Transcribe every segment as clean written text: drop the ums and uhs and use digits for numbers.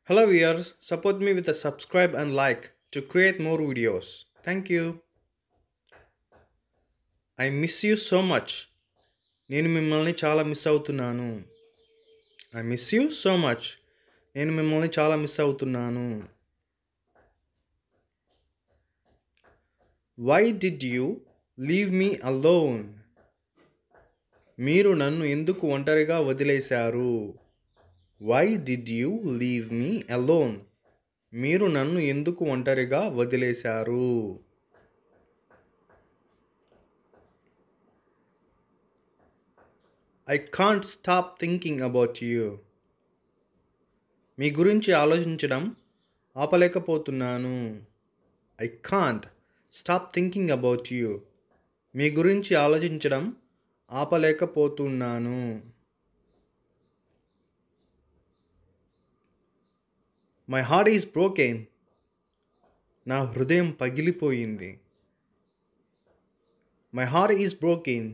Hello viewers, support me with a subscribe and like to create more videos. Thank you. I miss you so much. నేను మిమ్మల్ని చాలా miss అవుతున్నాను. I miss you so much. నేను మిమ్మల్ని చాలా miss అవుతున్నాను. Why did you leave me alone? మీరు నన్ను ఎందుకు ఒంటరిగా వదిలేశారు? Why did you leave me alone? మీరు నన్ను ఎందుకు ఒంటరిగా వదిలేశారు? I can't stop thinking about you. మీ గురించి ఆలోచించడం ఆపలేకపోతున్నాను. I can't stop thinking about you. మీ గురించి ఆలోచించడం ఆపలేకపోతున్నాను. My heart is broken. నా హృదయం పగిలిపోయింది. My heart is broken.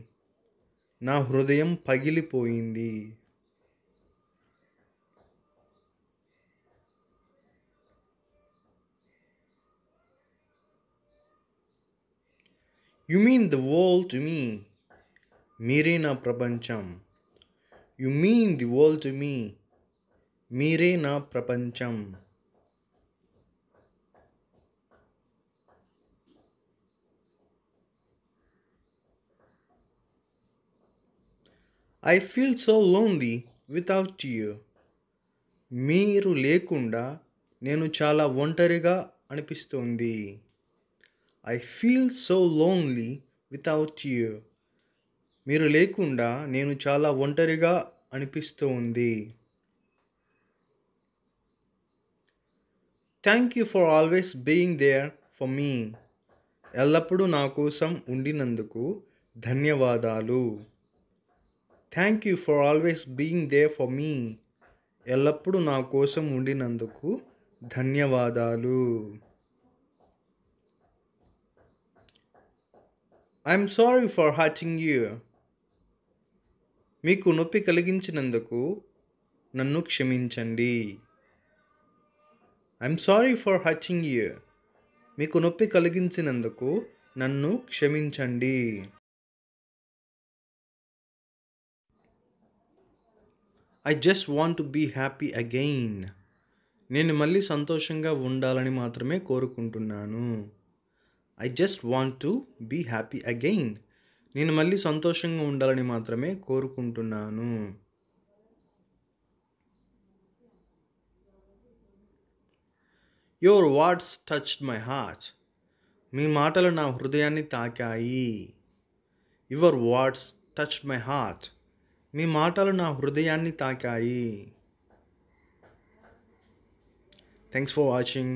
నా హృదయం పగిలిపోయింది. You mean the world to me. మీరే నా ప్రపంచం. You mean the world to me. మీరే నా ప్రపంచం. I feel so lonely without you. మీరు లేకుండా నేను చాలా ఒంటరిగా అనిపిస్తోంది. I feel so lonely without you. మీరు లేకుండా నేను చాలా ఒంటరిగా అనిపిస్తోంది. Thank you for always being there for me. ఎల్లప్పుడూ నా కోసం ఉండినందుకు ధన్యవాదాలు. Thank you for always being there for me. ఎల్లప్పుడూ నా కోసం ఉండినందుకు ధన్యవాదాలు. I'm sorry for hurting you. మీకు నొప్పి కలిగించినందుకు నన్ను క్షమించండి. I'm sorry for hurting you. మీకు నొప్పి కలిగించినందుకు నన్ను క్షమించండి. I just want to be happy again. నేను మళ్ళీ సంతోషంగా ఉండాలని మాత్రమే కోరుకుంటున్నాను. I just want to be happy again. నేను మళ్ళీ సంతోషంగా ఉండాలని మాత్రమే కోరుకుంటున్నాను. Your words touched my heart. మీ మాటలు నా హృదయాన్ని తాకాయి. Your words touched my heart. మీ మాటలు నా హృదయాన్ని తాకాయి. Thanks for watching.